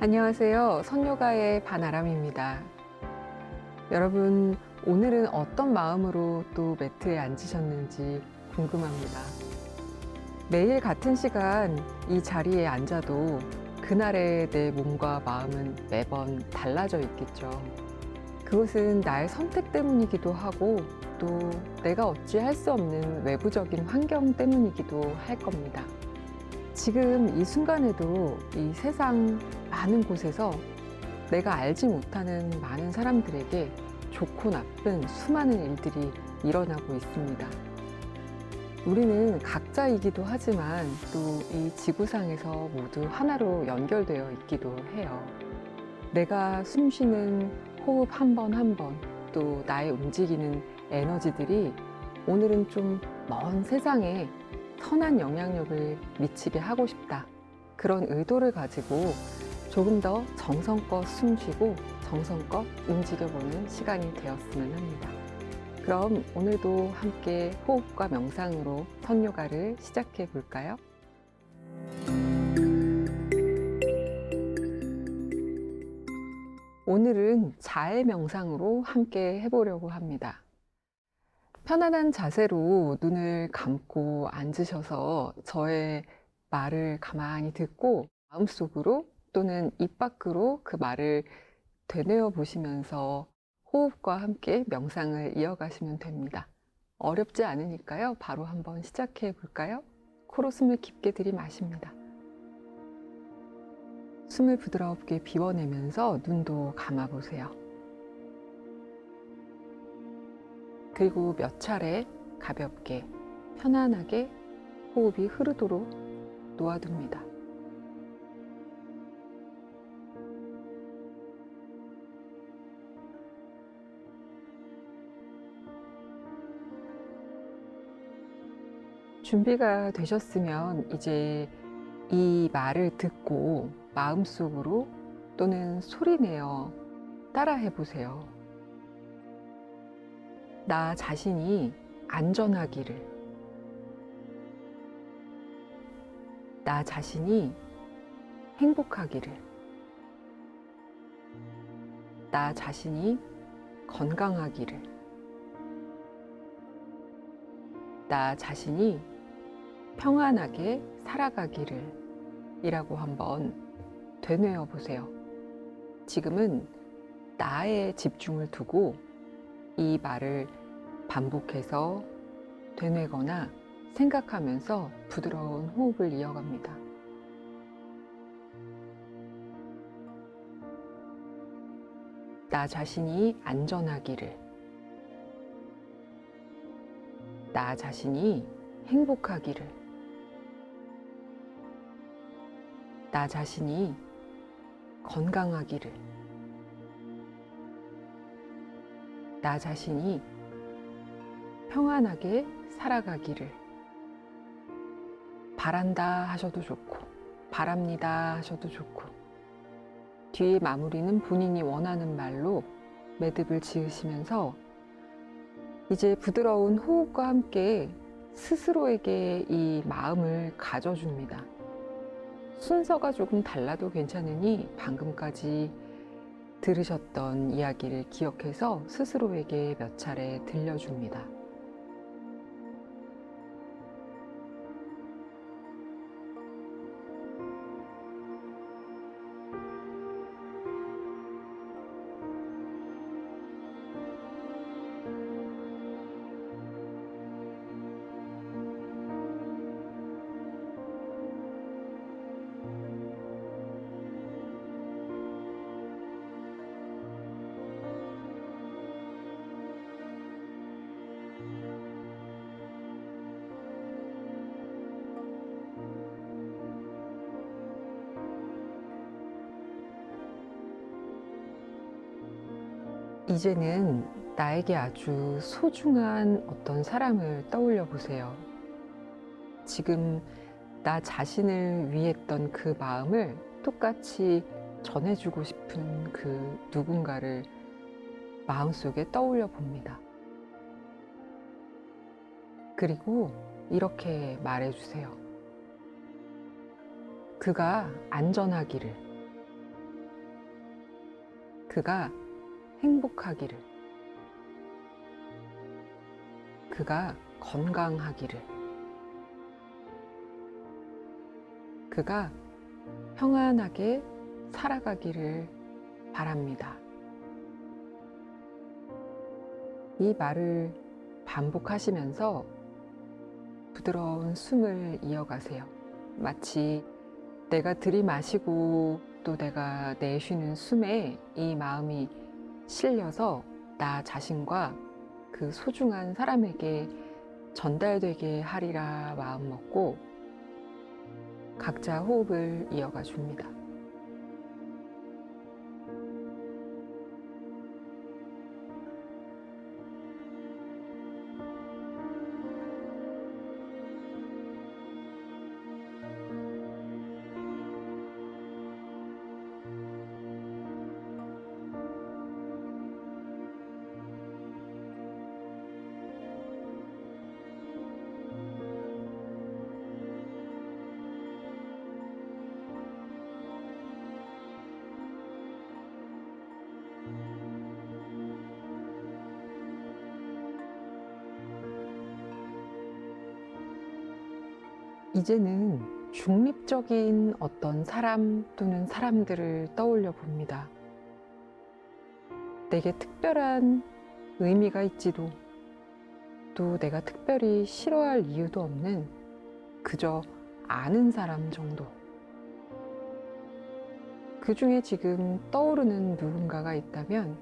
안녕하세요. 선요가의 반아람입니다. 여러분, 오늘은 어떤 마음으로 또 매트에 앉으셨는지 궁금합니다. 매일 같은 시간 이 자리에 앉아도 그날의 내 몸과 마음은 매번 달라져 있겠죠. 그것은 나의 선택 때문이기도 하고 또 내가 어찌할 수 없는 외부적인 환경 때문이기도 할 겁니다. 지금 이 순간에도 이 세상 많은 곳에서 내가 알지 못하는 많은 사람들에게 좋고 나쁜 수많은 일들이 일어나고 있습니다. 우리는 각자이기도 하지만 또 이 지구상에서 모두 하나로 연결되어 있기도 해요. 내가 숨쉬는 호흡 한 번 한 번, 또 나의 움직이는 에너지들이 오늘은 좀 먼 세상에 선한 영향력을 미치게 하고 싶다. 그런 의도를 가지고 조금 더 정성껏 숨쉬고 정성껏 움직여보는 시간이 되었으면 합니다. 그럼 오늘도 함께 호흡과 명상으로 선요가를 시작해 볼까요? 오늘은 자해 명상으로 함께 해보려고 합니다. 편안한 자세로 눈을 감고 앉으셔서 저의 말을 가만히 듣고 마음속으로 또는 입 밖으로 그 말을 되뇌어 보시면서 호흡과 함께 명상을 이어가시면 됩니다. 어렵지 않으니까요. 바로 한번 시작해 볼까요? 코로 숨을 깊게 들이마십니다. 숨을 부드럽게 비워내면서 눈도 감아보세요. 그리고 몇 차례 가볍게 편안하게 호흡이 흐르도록 놓아둡니다. 준비가 되셨으면 이제 이 말을 듣고 마음속으로 또는 소리내어 따라해 보세요. 나 자신이 안전하기를, 나 자신이 행복하기를, 나 자신이 건강하기를, 나 자신이 평안하게 살아가기를 이라고 한번 되뇌어 보세요. 지금은 나에 집중을 두고 이 말을 반복해서 되뇌거나 생각하면서 부드러운 호흡을 이어갑니다. 나 자신이 안전하기를, 나 자신이 행복하기를, 나 자신이 건강하기를, 나 자신이 평안하게 살아가기를 바란다 하셔도 좋고 바랍니다 하셔도 좋고 뒤에 마무리는 본인이 원하는 말로 매듭을 지으시면서 이제 부드러운 호흡과 함께 스스로에게 이 마음을 가져줍니다. 순서가 조금 달라도 괜찮으니 방금까지 들으셨던 이야기를 기억해서 스스로에게 몇 차례 들려줍니다. 이제는 나에게 아주 소중한 어떤 사람을 떠올려 보세요. 지금 나 자신을 위했던 그 마음을 똑같이 전해주고 싶은 그 누군가를 마음속에 떠올려 봅니다. 그리고 이렇게 말해주세요. 그가 안전하기를, 그가 행복하기를, 그가 건강하기를, 그가 평안하게 살아가기를 바랍니다. 이 말을 반복하시면서 부드러운 숨을 이어가세요. 마치 내가 들이마시고 또 내가 내쉬는 숨에 이 마음이 실려서 나 자신과 그 소중한 사람에게 전달되게 하리라 마음 먹고 각자 호흡을 이어가 줍니다. 이제는 중립적인 어떤 사람 또는 사람들을 떠올려 봅니다. 내게 특별한 의미가 있지도 또 내가 특별히 싫어할 이유도 없는 그저 아는 사람 정도. 그 중에 지금 떠오르는 누군가가 있다면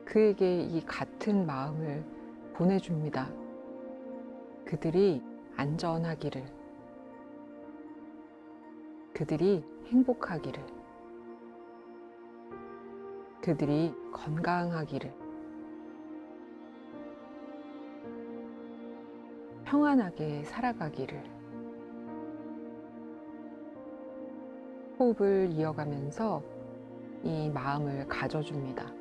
그에게 이 같은 마음을 보내줍니다. 그들이 안전하기를, 그들이 행복하기를, 그들이 건강하기를, 평안하게 살아가기를. 호흡을 이어가면서 이 마음을 가져줍니다.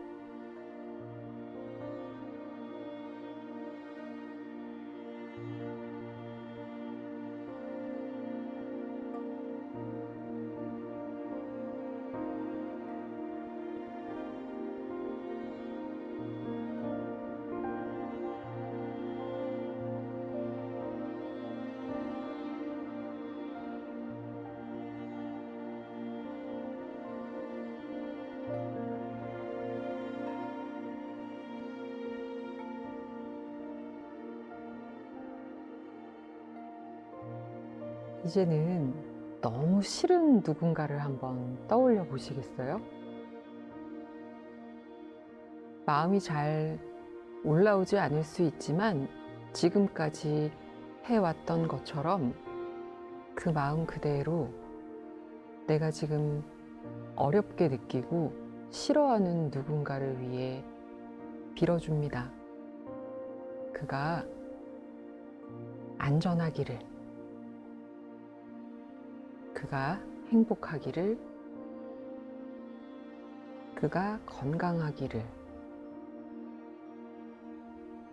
이제는 너무 싫은 누군가를 한번 떠올려 보시겠어요? 마음이 잘 올라오지 않을 수 있지만 지금까지 해왔던 것처럼 그 마음 그대로 내가 지금 어렵게 느끼고 싫어하는 누군가를 위해 빌어줍니다. 그가 안전하기를, 그가 행복하기를, 그가 건강하기를,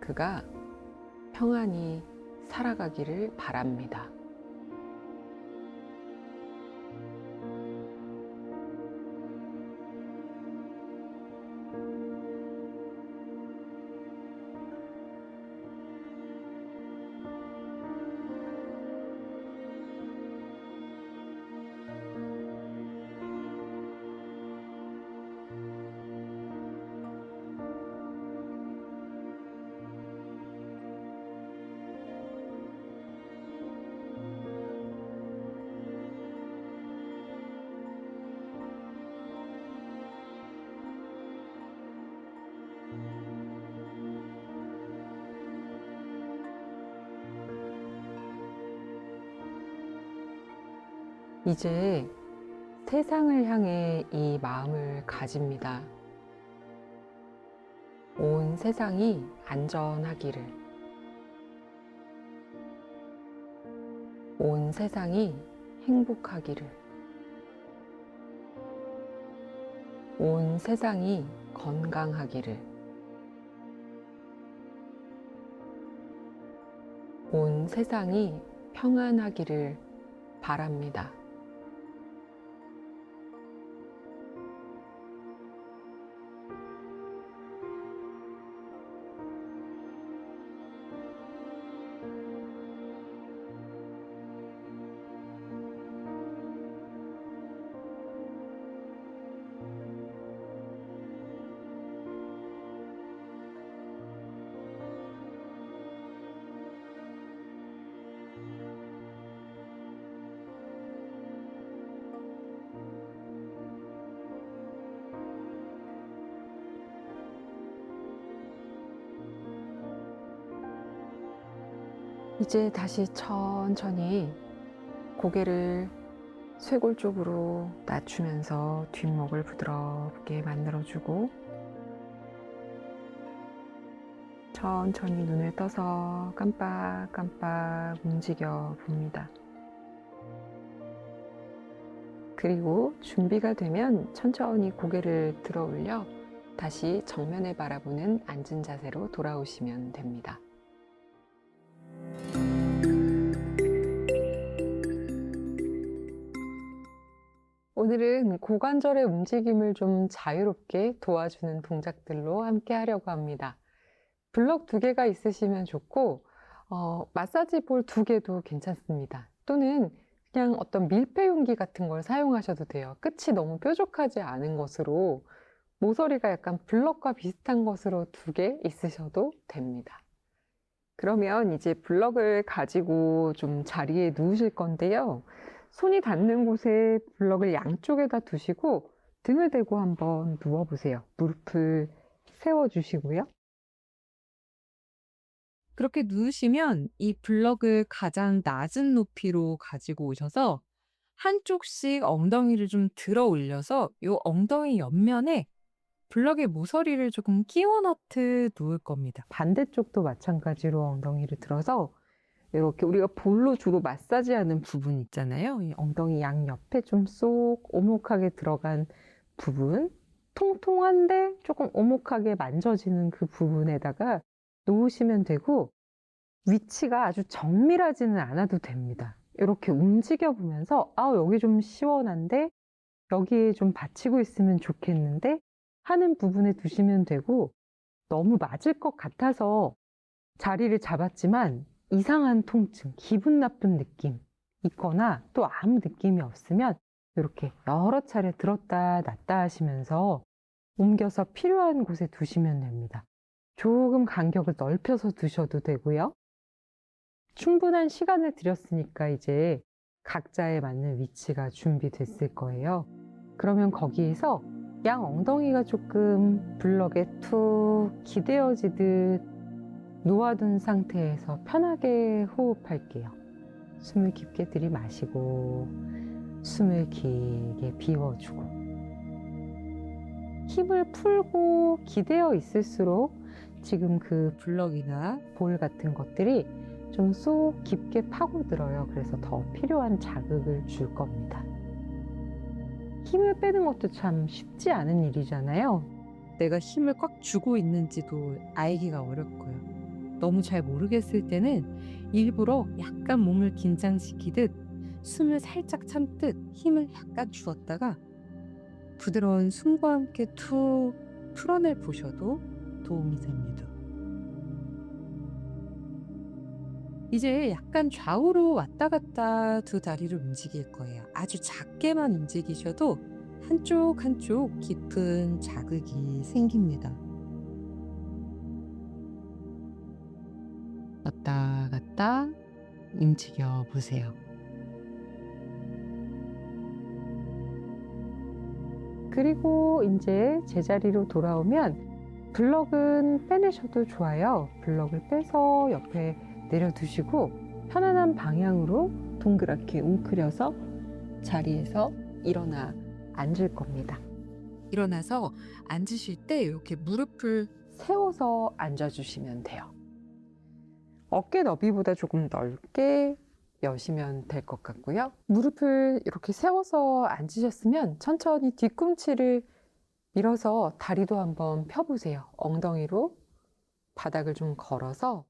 그가 평안히 살아가기를 바랍니다. 이제 세상을 향해 이 마음을 가집니다. 온 세상이 안전하기를, 온 세상이 행복하기를, 온 세상이 건강하기를, 온 세상이 평안하기를 바랍니다. 이제 다시 천천히 고개를 쇄골 쪽으로 낮추면서 뒷목을 부드럽게 만들어주고 천천히 눈을 떠서 깜빡깜빡 움직여 봅니다. 그리고 준비가 되면 천천히 고개를 들어 올려 다시 정면을 바라보는 앉은 자세로 돌아오시면 됩니다. 오늘은 고관절의 움직임을 좀 자유롭게 도와주는 동작들로 함께 하려고 합니다. 블럭 2개가 있으시면 좋고 마사지 볼 2개도 괜찮습니다. 또는 그냥 어떤 밀폐 용기 같은 걸 사용하셔도 돼요. 끝이 너무 뾰족하지 않은 것으로 모서리가 약간 블럭과 비슷한 것으로 2개 있으셔도 됩니다. 그러면 이제 블럭을 가지고 좀 자리에 누우실 건데요. 손이 닿는 곳에 블럭을 양쪽에다 두시고 등을 대고 한번 누워보세요. 무릎을 세워주시고요. 그렇게 누우시면 이 블럭을 가장 낮은 높이로 가지고 오셔서 한쪽씩 엉덩이를 좀 들어 올려서 이 엉덩이 옆면에 블럭의 모서리를 조금 끼워 넣듯 누울 겁니다. 반대쪽도 마찬가지로 엉덩이를 들어서 이렇게 우리가 볼로 주로 마사지하는 부분 있잖아요. 이 엉덩이 양옆에 좀 쏙 오목하게 들어간 부분, 통통한데 조금 오목하게 만져지는 그 부분에다가 놓으시면 되고 위치가 아주 정밀하지는 않아도 됩니다. 이렇게 움직여 보면서 여기 좀 시원한데 여기에 좀 받치고 있으면 좋겠는데 하는 부분에 두시면 되고 너무 맞을 것 같아서 자리를 잡았지만 이상한 통증, 기분 나쁜 느낌 있거나 또 아무 느낌이 없으면 이렇게 여러 차례 들었다 놨다 하시면서 옮겨서 필요한 곳에 두시면 됩니다. 조금 간격을 넓혀서 두셔도 되고요. 충분한 시간을 들였으니까 이제 각자에 맞는 위치가 준비됐을 거예요. 그러면 거기에서 양 엉덩이가 조금 블럭에 툭 기대어지듯 놓아둔 상태에서 편하게 호흡할게요. 숨을 깊게 들이마시고 숨을 길게 비워주고 힘을 풀고 기대어 있을수록 지금 그 블럭이나 볼 같은 것들이 좀 쏙 깊게 파고들어요. 그래서 더 필요한 자극을 줄 겁니다. 힘을 빼는 것도 참 쉽지 않은 일이잖아요. 내가 힘을 꽉 주고 있는지도 알기가 어렵고요. 너무 잘 모르겠을 때는 일부러 약간 몸을 긴장시키듯 숨을 살짝 참듯 힘을 약간 주었다가 부드러운 숨과 함께 툭 풀어내 보셔도 도움이 됩니다. 이제 약간 좌우로 왔다 갔다 두 다리를 움직일 거예요. 아주 작게만 움직이셔도 한쪽 한쪽 깊은 자극이 생깁니다. 왔다 갔다 움직여 보세요. 그리고 이제 제자리로 돌아오면 블럭은 빼내셔도 좋아요. 블럭을 빼서 옆에 내려두시고 편안한 방향으로 동그랗게 웅크려서 자리에서 일어나 앉을 겁니다. 일어나서 앉으실 때 이렇게 무릎을 세워서 앉아주시면 돼요. 어깨 너비보다 조금 넓게 여시면 될 것 같고요. 무릎을 이렇게 세워서 앉으셨으면 천천히 뒤꿈치를 밀어서 다리도 한번 펴보세요. 엉덩이로 바닥을 좀 걸어서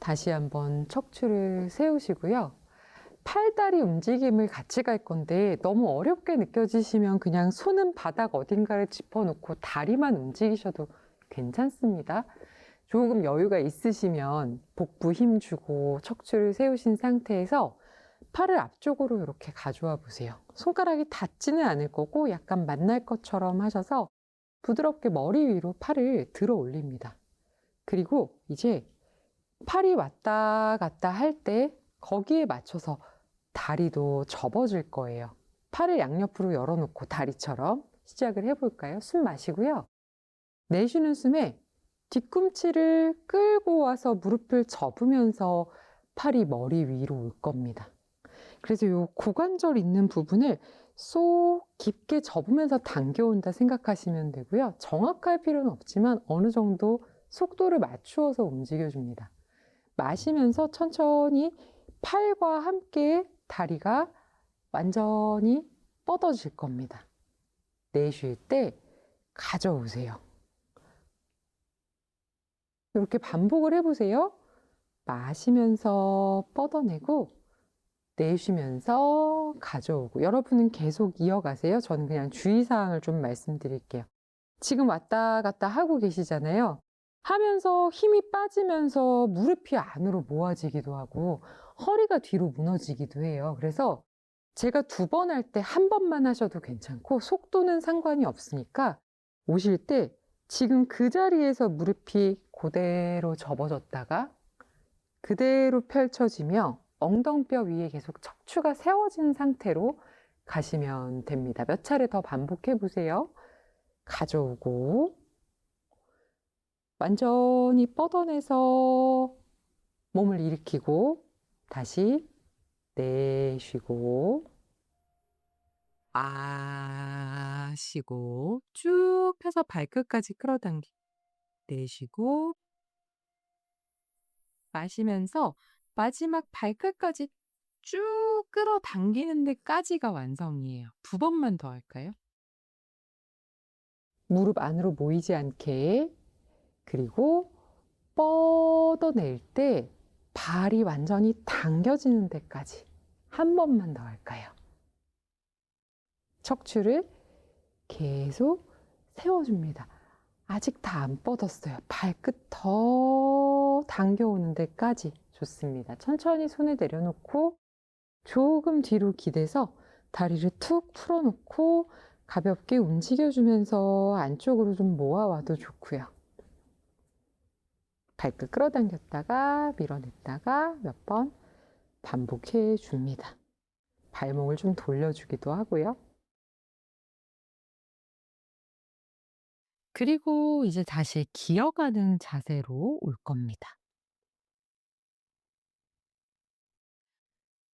다시 한번 척추를 세우시고요. 팔다리 움직임을 같이 갈 건데 너무 어렵게 느껴지시면 그냥 손은 바닥 어딘가를 짚어놓고 다리만 움직이셔도 괜찮습니다. 조금 여유가 있으시면 복부 힘주고 척추를 세우신 상태에서 팔을 앞쪽으로 이렇게 가져와 보세요. 손가락이 닿지는 않을 거고 약간 만날 것처럼 하셔서 부드럽게 머리 위로 팔을 들어 올립니다. 그리고 이제 팔이 왔다 갔다 할 때 거기에 맞춰서 다리도 접어줄 거예요. 팔을 양옆으로 열어놓고 다리처럼 시작을 해볼까요? 숨 마시고요. 내쉬는 숨에 뒤꿈치를 끌고 와서 무릎을 접으면서 팔이 머리 위로 올 겁니다. 그래서 요 고관절 있는 부분을 쏙 깊게 접으면서 당겨온다 생각하시면 되고요. 정확할 필요는 없지만 어느 정도 속도를 맞추어서 움직여줍니다. 마시면서 천천히 팔과 함께 다리가 완전히 뻗어질 겁니다. 내쉴 때 가져오세요. 이렇게 반복을 해보세요. 마시면서 뻗어내고 내쉬면서 가져오고. 여러분은 계속 이어가세요. 저는 그냥 주의사항을 좀 말씀드릴게요. 지금 왔다 갔다 하고 계시잖아요. 하면서 힘이 빠지면서 무릎이 안으로 모아지기도 하고 허리가 뒤로 무너지기도 해요. 그래서 제가 2번 할 때 1번만 하셔도 괜찮고 속도는 상관이 없으니까 오실 때 지금 그 자리에서 무릎이 그대로 접어졌다가 그대로 펼쳐지며 엉덩뼈 위에 계속 척추가 세워진 상태로 가시면 됩니다. 몇 차례 더 반복해 보세요. 가져오고 완전히 뻗어내서 몸을 일으키고 다시 내쉬고 쉬고 쭉 펴서 발끝까지 끌어당기고 내쉬고 마시면서 마지막 발끝까지 쭉 끌어당기는 데까지가 완성이에요. 2번만 더 할까요? 무릎 안으로 모이지 않게 그리고 뻗어낼 때 발이 완전히 당겨지는 데까지 한 번만 더 할까요? 척추를 계속 세워줍니다. 아직 다 안 뻗었어요. 발끝 더 당겨오는 데까지 좋습니다. 천천히 손을 내려놓고 조금 뒤로 기대서 다리를 툭 풀어놓고 가볍게 움직여주면서 안쪽으로 좀 모아와도 좋고요. 발끝 끌어당겼다가 밀어냈다가 몇 번 반복해 줍니다. 발목을 좀 돌려주기도 하고요. 그리고 이제 다시 기어가는 자세로 올 겁니다.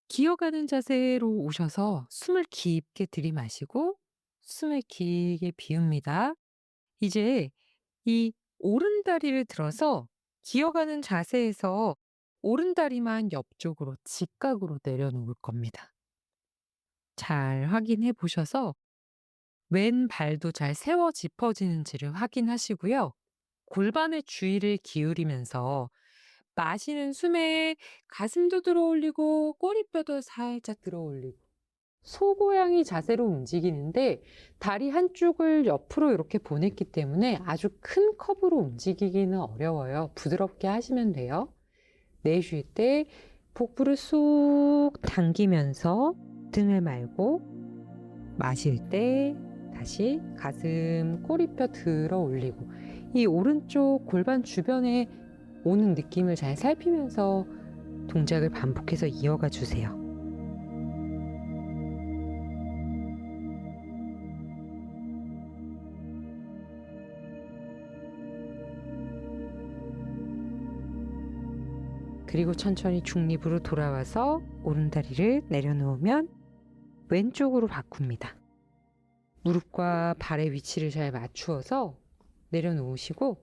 기어가는 자세로 오셔서 숨을 깊게 들이마시고 숨을 길게 비웁니다. 이제 이 오른다리를 들어서 기어가는 자세에서 오른다리만 옆쪽으로 직각으로 내려놓을 겁니다. 잘 확인해 보셔서 왼발도 잘 세워 짚어지는지를 확인하시고요. 골반의 주의를 기울이면서 마시는 숨에 가슴도 들어올리고 꼬리뼈도 살짝 들어올리고 소고양이 자세로 움직이는데 다리 한쪽을 옆으로 이렇게 보냈기 때문에 아주 큰 컵으로 움직이기는 어려워요. 부드럽게 하시면 돼요. 내쉴 때 복부를 쏙 당기면서 등을 말고 마실 때 다시 가슴 꼬리뼈 들어 올리고 이 오른쪽 골반 주변에 오는 느낌을 잘 살피면서 동작을 반복해서 이어가 주세요. 그리고 천천히 중립으로 돌아와서 오른다리를 내려놓으면 왼쪽으로 바꿉니다. 무릎과 발의 위치를 잘 맞추어서 내려놓으시고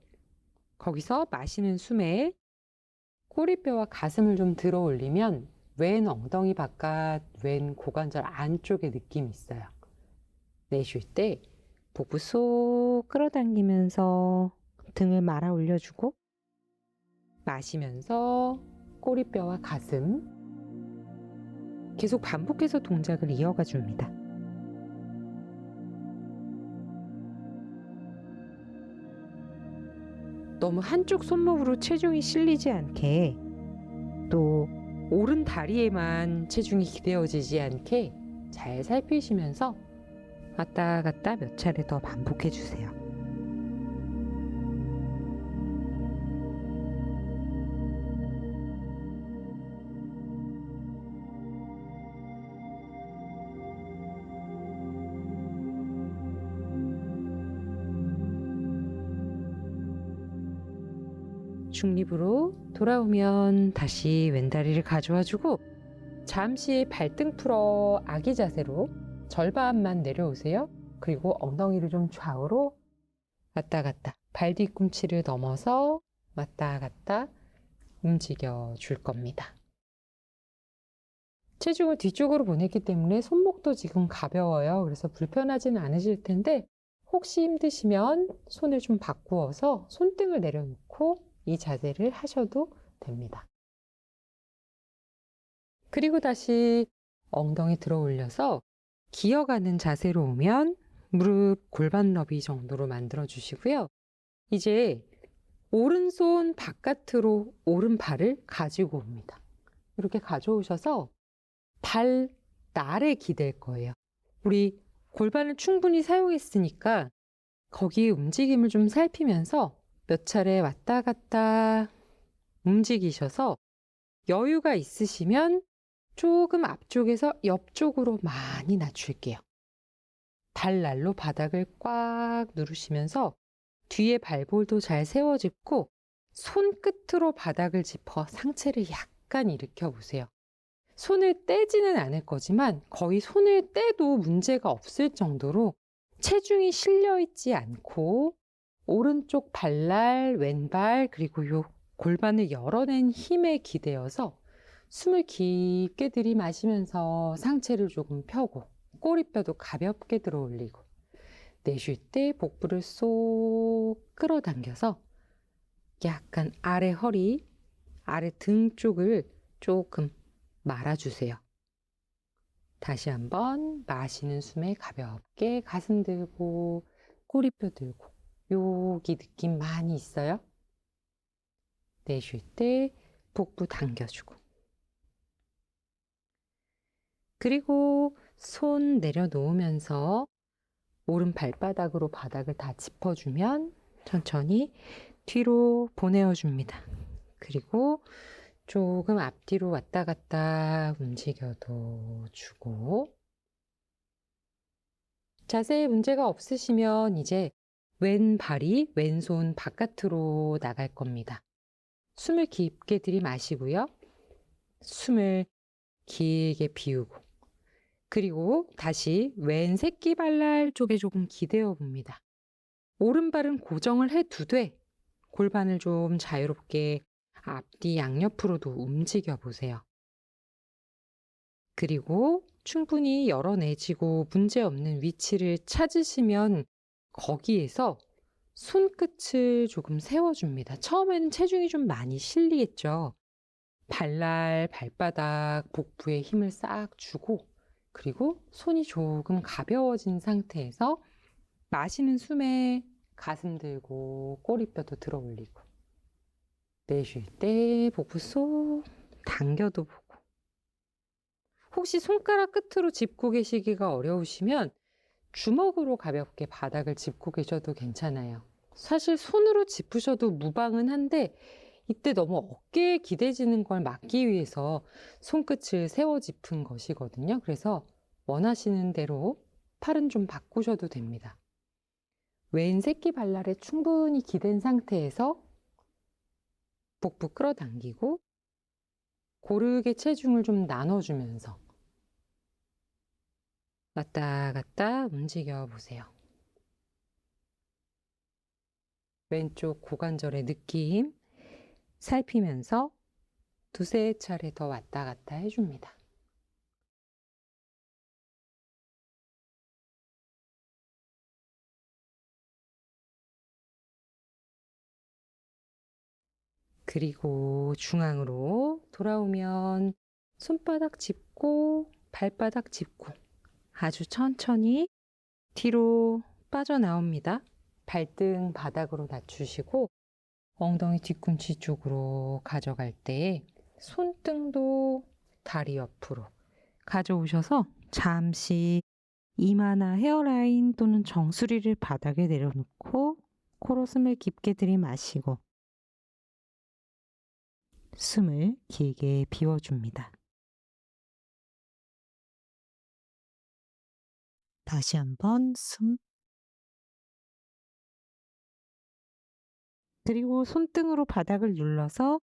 거기서 마시는 숨에 꼬리뼈와 가슴을 좀 들어 올리면 왼 엉덩이 바깥, 왼 고관절 안쪽에 느낌이 있어요. 내쉴 때 복부 쏙 끌어당기면서 등을 말아 올려주고 마시면서 꼬리뼈와 가슴 계속 반복해서 동작을 이어가 줍니다. 너무 한쪽 손목으로 체중이 실리지 않게 또 오른 다리에만 체중이 기대어지지 않게 잘 살피시면서 왔다 갔다 몇 차례 더 반복해 주세요. 중립으로 돌아오면 다시 왼다리를 가져와 주고 잠시 발등 풀어 아기 자세로 절반만 내려오세요. 그리고 엉덩이를 좀 좌우로 왔다 갔다 발 뒤꿈치를 넘어서 왔다 갔다 움직여 줄 겁니다. 체중을 뒤쪽으로 보냈기 때문에 손목도 지금 가벼워요. 그래서 불편하지는 않으실 텐데 혹시 힘드시면 손을 좀 바꾸어서 손등을 내려놓고 이 자세를 하셔도 됩니다. 그리고 다시 엉덩이 들어 올려서 기어가는 자세로 오면 무릎 골반 너비 정도로 만들어 주시고요. 이제 오른손 바깥으로 오른발을 가지고 옵니다. 이렇게 가져오셔서 발 날에 기댈 거예요. 우리 골반을 충분히 사용했으니까 거기에 움직임을 좀 살피면서 몇 차례 왔다 갔다 움직이셔서 여유가 있으시면 조금 앞쪽에서 옆쪽으로 많이 낮출게요. 발날로 바닥을 꽉 누르시면서 뒤에 발볼도 잘 세워짚고 손끝으로 바닥을 짚어 상체를 약간 일으켜 보세요. 손을 떼지는 않을 거지만 거의 손을 떼도 문제가 없을 정도로 체중이 실려 있지 않고 오른쪽 발날, 왼발 그리고 요 골반을 열어낸 힘에 기대어서 숨을 깊게 들이마시면서 상체를 조금 펴고 꼬리뼈도 가볍게 들어 올리고 내쉴 때 복부를 쏙 끌어당겨서 약간 아래 허리, 아래 등 쪽을 조금 말아주세요. 다시 한번 마시는 숨에 가볍게 가슴 들고 꼬리뼈 들고 여기 느낌 많이 있어요? 내쉴 때 복부 당겨주고 그리고 손 내려놓으면서 오른 발바닥으로 바닥을 다 짚어주면 천천히 뒤로 보내어줍니다. 그리고 조금 앞뒤로 왔다 갔다 움직여도 주고 자세에 문제가 없으시면 이제 왼발이 왼손 바깥으로 나갈 겁니다. 숨을 깊게 들이마시고요. 숨을 길게 비우고 그리고 다시 왼 새끼발날 쪽에 조금 기대어 봅니다. 오른발은 고정을 해두되 골반을 좀 자유롭게 앞뒤 양옆으로도 움직여 보세요. 그리고 충분히 열어내지고 문제없는 위치를 찾으시면 거기에서 손끝을 조금 세워줍니다. 처음에는 체중이 좀 많이 실리겠죠. 발날, 발바닥, 복부에 힘을 싹 주고 그리고 손이 조금 가벼워진 상태에서 마시는 숨에 가슴 들고 꼬리뼈도 들어 올리고 내쉴 때 복부 쏙 당겨도 보고 혹시 손가락 끝으로 짚고 계시기가 어려우시면 주먹으로 가볍게 바닥을 짚고 계셔도 괜찮아요. 사실 손으로 짚으셔도 무방은 한데 이때 너무 어깨에 기대지는 걸 막기 위해서 손끝을 세워 짚은 것이거든요. 그래서 원하시는 대로 팔은 좀 바꾸셔도 됩니다. 왼 새끼 발날에 충분히 기댄 상태에서 복부 끌어당기고 고르게 체중을 좀 나눠주면서 왔다 갔다 움직여 보세요. 왼쪽 고관절의 느낌 살피면서 두세 차례 더 왔다 갔다 해줍니다. 그리고 중앙으로 돌아오면 손바닥 짚고 발바닥 짚고 아주 천천히 뒤로 빠져나옵니다. 발등 바닥으로 낮추시고 엉덩이 뒤꿈치 쪽으로 가져갈 때 손등도 다리 옆으로 가져오셔서 잠시 이마나 헤어라인 또는 정수리를 바닥에 내려놓고 코로 숨을 깊게 들이마시고 숨을 길게 비워줍니다. 다시 한번 숨 그리고 손등으로 바닥을 눌러서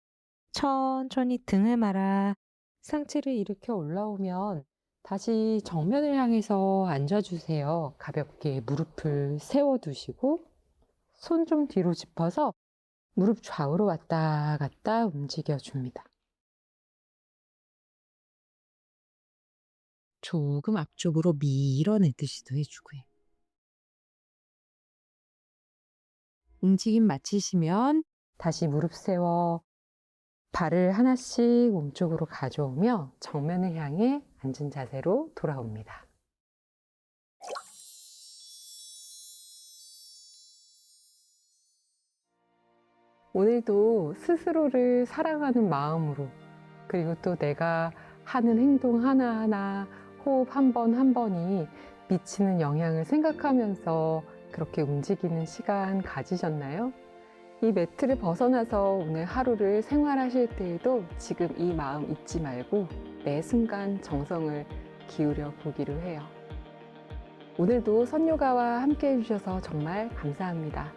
천천히 등을 말아 상체를 일으켜 올라오면 다시 정면을 향해서 앉아주세요. 가볍게 무릎을 세워두시고 손 좀 뒤로 짚어서 무릎 좌우로 왔다 갔다 움직여줍니다. 조금 앞쪽으로 밀어내듯이도 해주고요. 움직임 마치시면 다시 무릎 세워 발을 하나씩 몸쪽으로 가져오며 정면을 향해 앉은 자세로 돌아옵니다. 오늘도 스스로를 사랑하는 마음으로, 그리고 또 내가 하는 행동 하나하나, 호흡 한 번 한 번이 미치는 영향을 생각하면서 그렇게 움직이는 시간 가지셨나요? 이 매트를 벗어나서 오늘 하루를 생활하실 때에도 지금 이 마음 잊지 말고 매 순간 정성을 기울여 보기로 해요. 오늘도 선요가와 함께 해주셔서 정말 감사합니다.